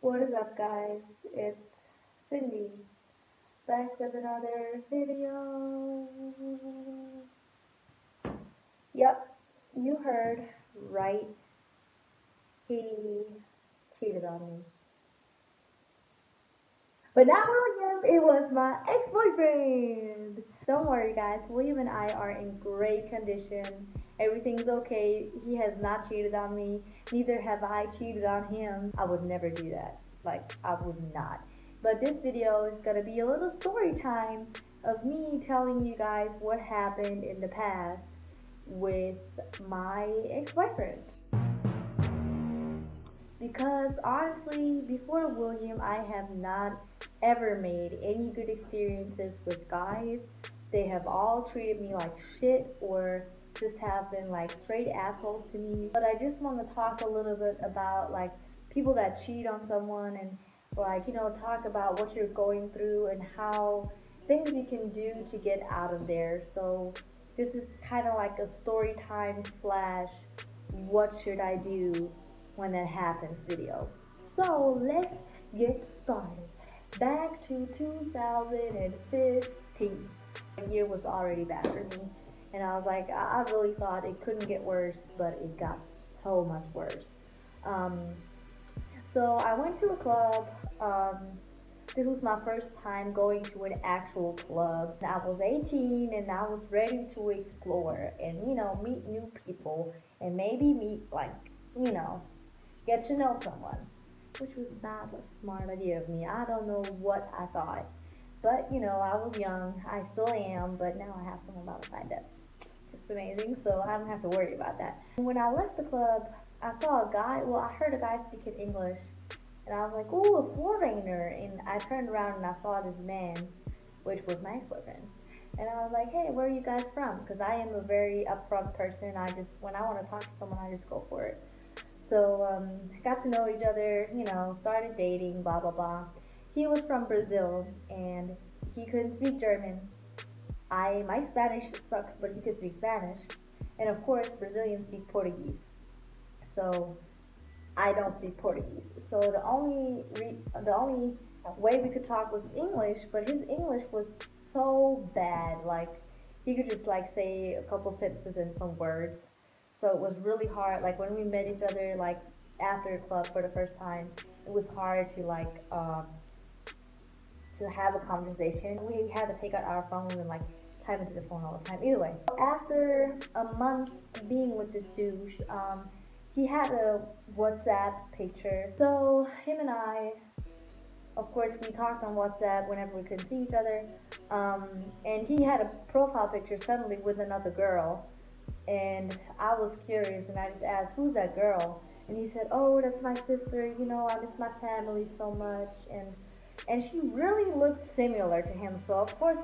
What is up, guys? It's Cindy back with another video. Yep, you heard right. He cheated on me. But not William, it was my ex-boyfriend. Don't worry, guys. William and I are in great condition. Everything's okay. He has not cheated on me. Neither have I cheated on him. I would never do that. Like, I would not. But this video is gonna be a little story time of me telling you guys what happened in the past with my ex-boyfriend. Because honestly, before William, I have not ever made any good experiences with guys. They have all treated me like shit or just have been like straight assholes to me. But I just want to talk a little bit about like people that cheat on someone and like, talk about what you're going through and how things you can do to get out of there. So this is kind of like a story time slash what should I do when that happens video. So let's get started. Back to 2015. The year was already bad for me. And I was like, I really thought it couldn't get worse, but it got so much worse. So I went to a club. This was my first time going to an actual club. I was 18 and I was ready to explore and, meet new people and maybe meet get to know someone, which was not a smart idea of me. I don't know what I thought, but I was young. I still am, but now I have someone by my side that's just amazing, so I don't have to worry about that. When I left the club, I saw a guy. Well, I heard a guy speaking English, and I was like, "Ooh, a foreigner!" And I turned around and I saw this man, which was my ex-boyfriend. And I was like, "Hey, where are you guys from?" Because I am a very upfront person. When I want to talk to someone, I just go for it. So got to know each other, started dating, blah, blah, blah. He was from Brazil, and he couldn't speak German. My Spanish sucks, but he could speak Spanish. And of course, Brazilians speak Portuguese. So I don't speak Portuguese. So the only way we could talk was English, but his English was so bad. Like, he could just say a couple sentences and some words. So it was really hard. Like, when we met each other, like after the club for the first time, it was hard to have a conversation. We had to take out our phones and type into the phone all the time. Either way, after a month being with this douche, he had a WhatsApp picture. So him and I, of course, we talked on WhatsApp whenever we couldn't see each other. And he had a profile picture suddenly with another girl. And I was curious and I just asked, "Who's that girl?" And he said, "Oh, that's my sister. I miss my family so much." And she really looked similar to him. So of course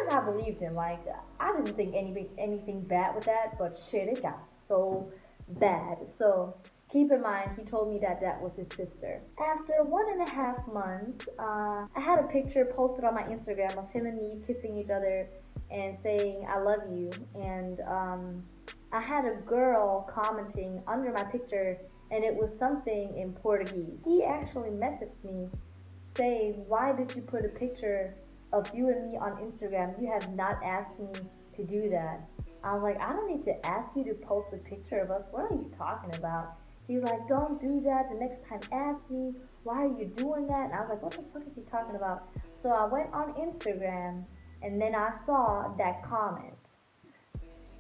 I believed him. Like, I didn't think anything bad with that, but shit, it got so bad. So keep in mind, he told me that was his sister. After 1.5 months, I had a picture posted on my Instagram of him and me kissing each other and saying, "I love you." And I had a girl commenting under my picture, and it was something in Portuguese. He actually messaged me saying, "Why did you put a picture of you and me on Instagram? You have not asked me to do that." I was like, "I don't need to ask you to post a picture of us. What are you talking about?" He's like, "Don't do that. The next time ask me. Why are you doing that?" And I was like, "What the fuck is he talking about?" So I went on Instagram, and then I saw that comment.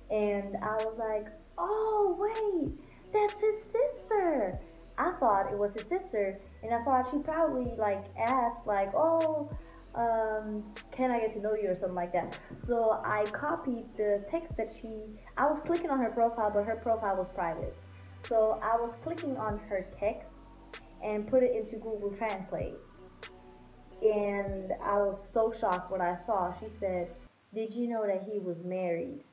And I was like, "Oh, wait, that's his sister." I thought it was his sister, and I thought she probably asked "Oh, can I get to know you?" or something like that. So I copied the text that I was clicking on her profile, but her profile was private. So I was clicking on her text and put it into Google Translate. And I was so shocked when I saw. She said, "Did you know that he was married?"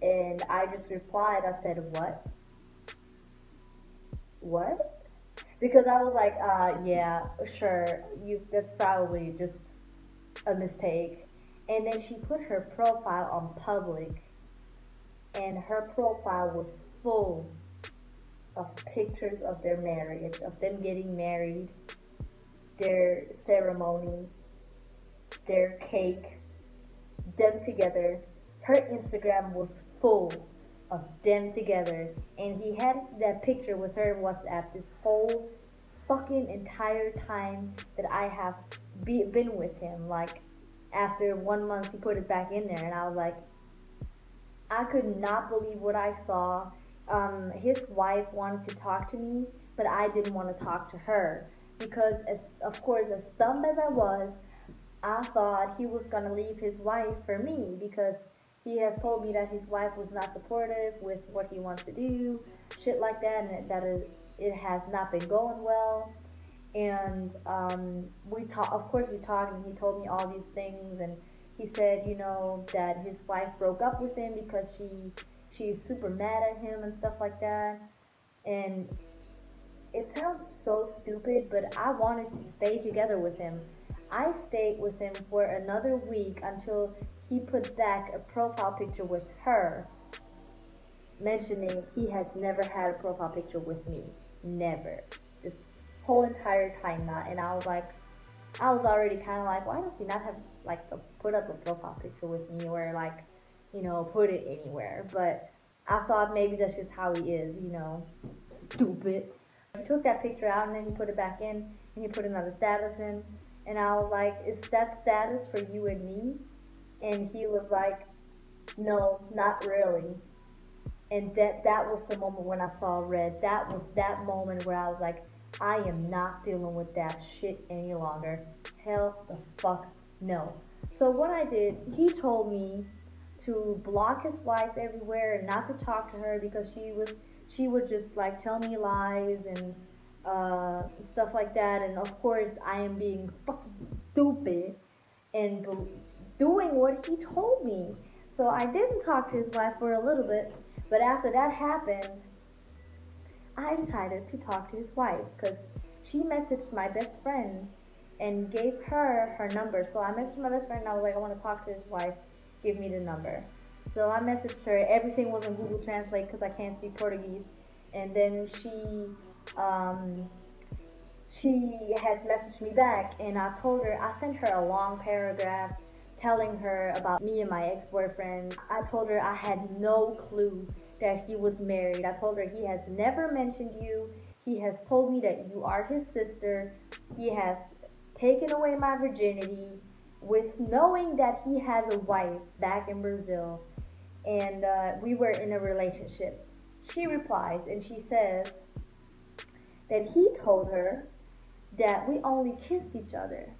And I just replied, I said, "What? What?" Because I was like, "Yeah, sure, that's probably just a mistake." And then she put her profile on public, and her profile was full of pictures of their marriage, of them getting married, their ceremony, their cake, them together. Her Instagram was full of them together, and he had that picture with her WhatsApp this whole fucking entire time that I have been with him. Like, after 1 month, he put it back in there, and I was like, I could not believe what I saw. His wife wanted to talk to me, but I didn't want to talk to her because, of course, as dumb as I was, I thought he was gonna leave his wife for me because he has told me that his wife was not supportive with what he wants to do, shit like that, and that it has not been going well. And we talked, of course, we talked, and he told me all these things, and he said, that his wife broke up with him because she's super mad at him and stuff like that. And it sounds so stupid, but I wanted to stay together with him. I stayed with him for another week until he put back a profile picture with her, mentioning he has never had a profile picture with me. Never. This whole entire time not. And I was already kind of like, why does he not have, like, put up a profile picture with me, or, like, put it anywhere? But I thought maybe that's just how he is, stupid. He took that picture out, and then he put it back in, and he put another status in, and I was like, is that status for you and me? And he was like, no, not really. And that was the moment when I saw red. That was that moment where I was like, I am not dealing with that shit any longer. Hell the fuck no. So what I did, he told me to block his wife everywhere and not to talk to her because she would just, like, tell me lies and stuff like that. And of course I am being fucking stupid and doing what he told me. So I didn't talk to his wife for a little bit, but after that happened, I decided to talk to his wife because she messaged my best friend and gave her number. So I messaged my best friend and I was like, I want to talk to his wife, give me the number. So I messaged her. Everything was in Google Translate because I can't speak Portuguese. And then she has messaged me back, and I sent her a long paragraph telling her about me and my ex-boyfriend. I told her I had no clue that he was married. I told her he has never mentioned you. He has told me that you are his sister. He has taken away my virginity with knowing that he has a wife back in Brazil, and we were in a relationship. She replies and she says that he told her that we only kissed each other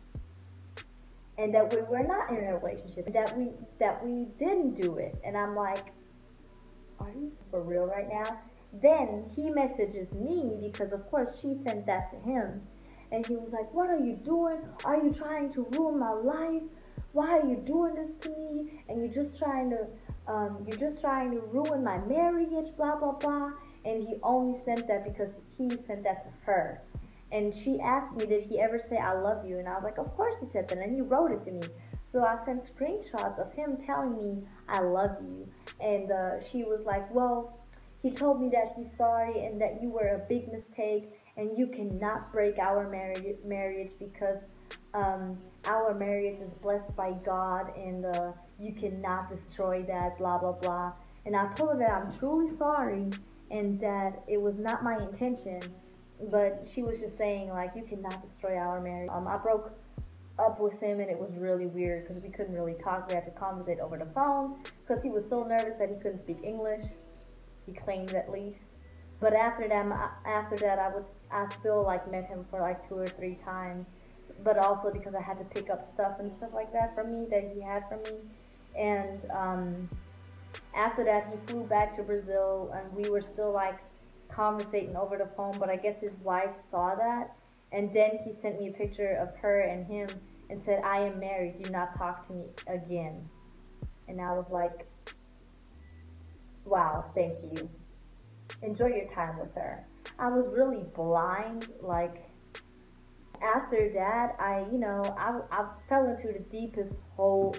and that we were not in a relationship, that we didn't do it. And I'm like, are you for real right now? Then he messages me because of course she sent that to him, and he was like, what are you doing? Are you trying to ruin my life? Why are you doing this to me? And you're just trying to ruin my marriage, blah blah blah. And he only sent that because he sent that to her. And she asked me, did he ever say I love you? And I was like, of course he said that, and he wrote it to me. So I sent screenshots of him telling me I love you. And she was like, well, he told me that he's sorry and that you were a big mistake and you cannot break our marriage because our marriage is blessed by God, and you cannot destroy that, blah blah blah. And I told her that I'm truly sorry and that it was not my intention, but she was just saying, like, you cannot destroy our marriage. I broke up with him, and it was really weird because we couldn't really talk. We had to conversate over the phone because he was so nervous that he couldn't speak English. He claimed, at least. But after that, I still, like, met him for like 2 or 3 times, but also because I had to pick up stuff and stuff like that from me that he had from me. And after that, he flew back to Brazil, and we were still, like, conversating over the phone. But I guess his wife saw that, and then he sent me a picture of her and him and said, I am married, do not talk to me again. And I was like, wow, thank you. Enjoy your time with her. I was really blind. Like, after that, I fell into the deepest hole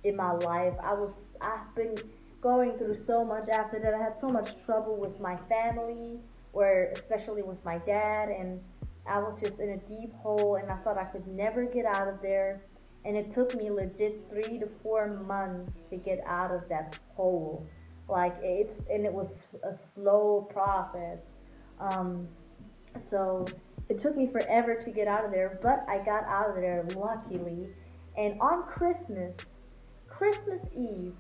in my life. I've been going through so much after that. I had so much trouble with my family, where especially with my dad, and I was just in a deep hole, and I thought I could never get out of there. And it took me legit 3 to 4 months to get out of that hole. And it was a slow process. Um, so it took me forever to get out of there, but I got out of there luckily. And on Christmas Eve,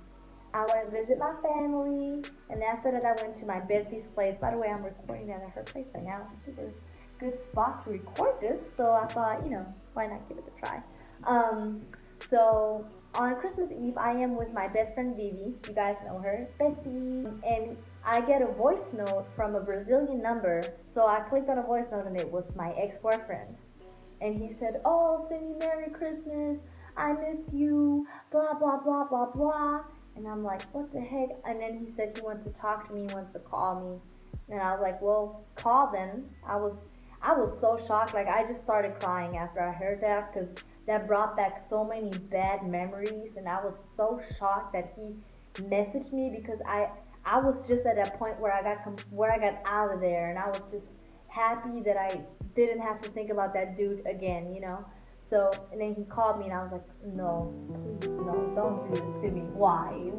I went to visit my family, and after that, I went to my bestie's place. By the way, I'm recording that at her place right now. Super good spot to record this, so I thought, why not give it a try? So on Christmas Eve, I am with my best friend Vivi. You guys know her, bestie. And I get a voice note from a Brazilian number. So I clicked on a voice note, and it was my ex-boyfriend. And he said, "Oh, Cindy, Merry Christmas. I miss you. Blah blah blah blah blah." And I'm like, "What the heck?" And then he said he wants to talk to me, he wants to call me. And I was like, "Well, call then." I was so shocked. Like, I just started crying after I heard that, because that brought back so many bad memories, and I was so shocked that he messaged me, because I was just at that point where I got out of there, and I was just happy that I didn't have to think about that dude again. So, and then he called me, and I was like, "No, please, no, don't do this to me. Why?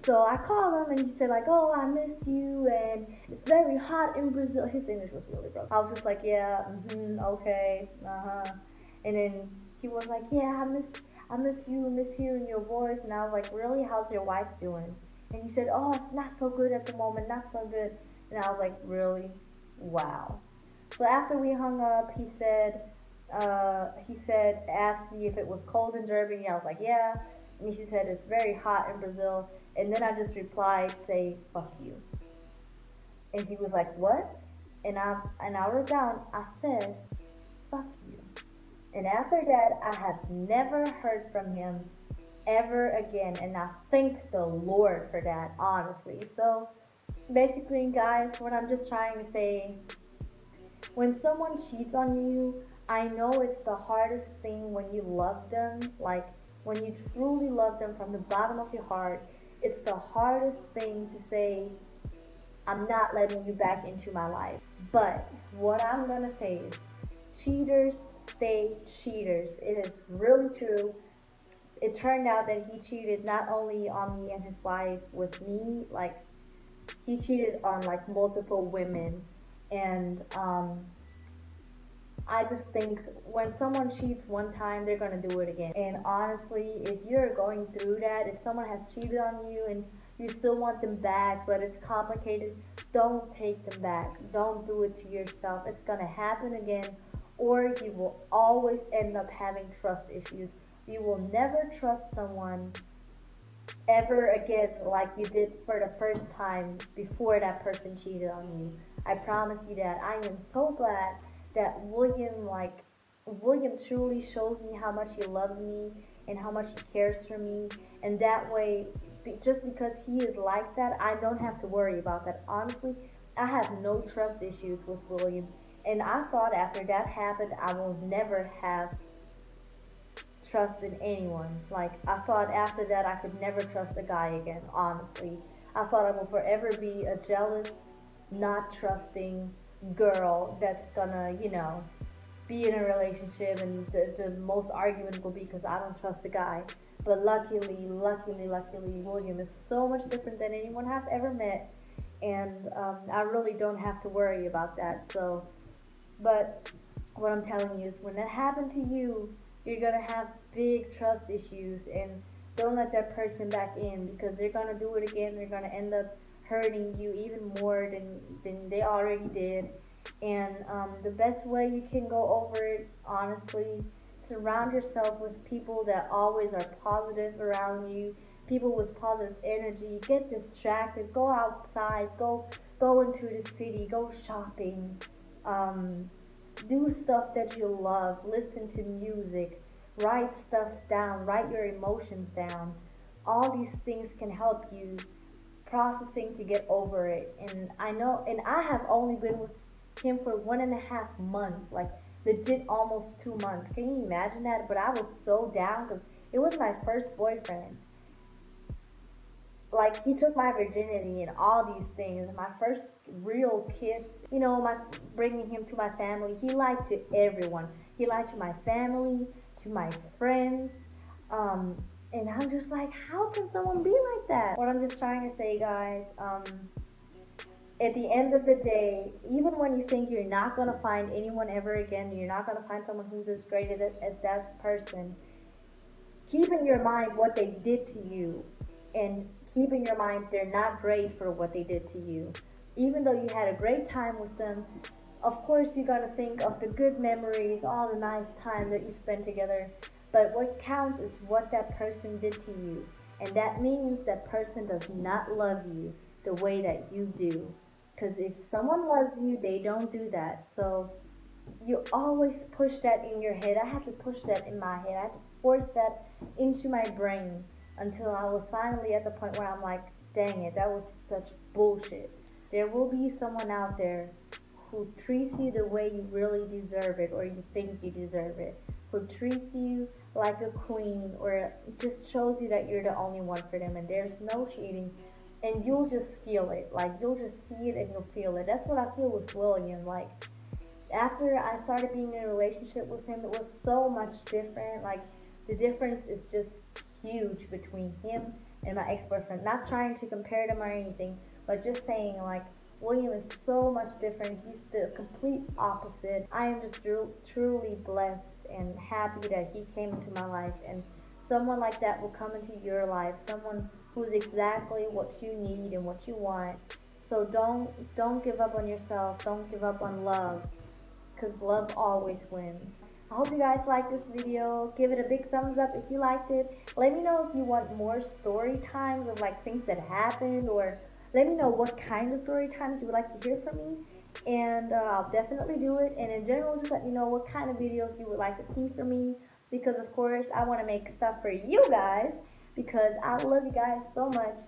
So I called him, and he said like, "Oh, I miss you, and it's very hot in Brazil." His English was really broken. I was just like, "Yeah, okay, And then he was like, "Yeah, I miss you, miss hearing your voice." And I was like, "Really? How's your wife doing?" And he said, "Oh, it's not so good at the moment, not so good." And I was like, "Really? Wow." So after we hung up, asked me if it was cold in Germany. I was like, "Yeah." And he said, "It's very hot in Brazil." And then I just replied, "Say fuck you." And he was like, "What?" And I wrote down, I said, "Fuck you." And after that, I have never heard from him ever again. And I thank the Lord for that, honestly. So basically, guys, what I'm just trying to say, when someone cheats on you, I know it's the hardest thing when you love them. Like, when you truly love them from the bottom of your heart, it's the hardest thing to say, "I'm not letting you back into my life." But what I'm gonna say is, cheaters stay cheaters. It is really true. It turned out that he cheated not only on me and his wife with me, like, he cheated on like multiple women. And I just think when someone cheats one time, they're gonna do it again. And honestly, if you're going through that, if someone has cheated on you and you still want them back, but it's complicated, don't take them back. Don't do it to yourself. It's gonna happen again, or you will always end up having trust issues. You will never trust someone ever again like you did for the first time before that person cheated on you. I promise you that. I am so glad that William truly shows me how much he loves me and how much he cares for me, and that way, just because he is like that, I don't have to worry about that. Honestly, I have no trust issues with William, and I thought after that happened, I will never have trust in anyone. Like, I thought after that I could never trust a guy again, honestly. I thought I will forever be a jealous, not trusting girl that's gonna, be in a relationship, and the most argument will be because I don't trust the guy. But luckily, William is so much different than anyone I've ever met, and I really don't have to worry about that. So, but what I'm telling you is, when that happened to you, you're gonna have big trust issues, and don't let that person back in, because they're gonna do it again. They're gonna end up hurting you even more than they already did. And the best way you can go over it, honestly, surround yourself with people that always are positive around you, people with positive energy. Get distracted, go outside, go into the city, go shopping, um, do stuff that you love, listen to music, write stuff down, write your emotions down. All these things can help you processing to get over it. And I know, and I have only been with him for 1.5 months, like legit almost 2 months. Can you imagine that? But I was so down because It was my first boyfriend. Like, he took my virginity and all these things. My first real kiss, you know, my bringing him to my family. He lied to everyone. He lied to my family, to my friends. Um, and I'm just like, how can someone be like that? What I'm just trying to say, guys, at the end of the day, even when you think you're not gonna find anyone ever again, you're not gonna find someone who's as great as that person, keep in your mind what they did to you, and keep in your mind they're not great for what they did to you. Even though you had a great time with them, of course you gotta think of the good memories, all the nice time that you spent together. But what counts is what that person did to you. And that means that person does not love you the way that you do. Because if someone loves you, they don't do that. So you always push that in your head. I had to push that in my head. I had to force that into my brain until I was finally at the point where I'm like, dang it, that was such bullshit. There will be someone out there who treats you the way you really deserve it, or you think you deserve it, who treats you like a queen, or just shows you that you're the only one for them, and there's no cheating, and you'll just feel it. Like, you'll just see it and you'll feel it. That's what I feel with William. Like, after I started being in a relationship with him, it was so much different. Like, the difference is just huge between him and my ex-boyfriend. Not trying to compare them or anything, but just saying, like, William is so much different. He's the complete opposite. I am just truly blessed and happy that he came into my life, and someone like that will come into your life. Someone who's exactly what you need and what you want. So don't give up on yourself. Don't give up on love, because love always wins. I hope you guys liked this video. Give it a big thumbs up if you liked it. Let me know if you want more story times of like things that happened, or let me know what kind of story times you would like to hear from me, and I'll definitely do it. And in general, just let me know what kind of videos you would like to see from me, because of course I want to make stuff for you guys, because I love you guys so much.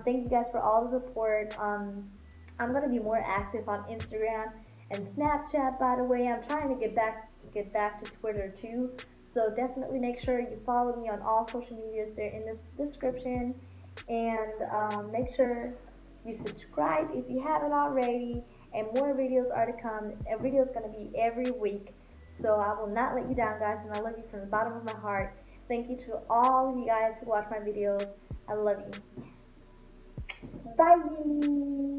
Thank you guys for all the support. I'm gonna be more active on Instagram and Snapchat. By the way, I'm trying to get back to Twitter too. So definitely make sure you follow me on all social medias. They're in this description, and make sure you subscribe if you haven't already. And more videos are to come. A video is gonna be every week. So I will not let you down, guys, and I love you from the bottom of my heart. Thank you to all of you guys who watch my videos. I love you. Bye.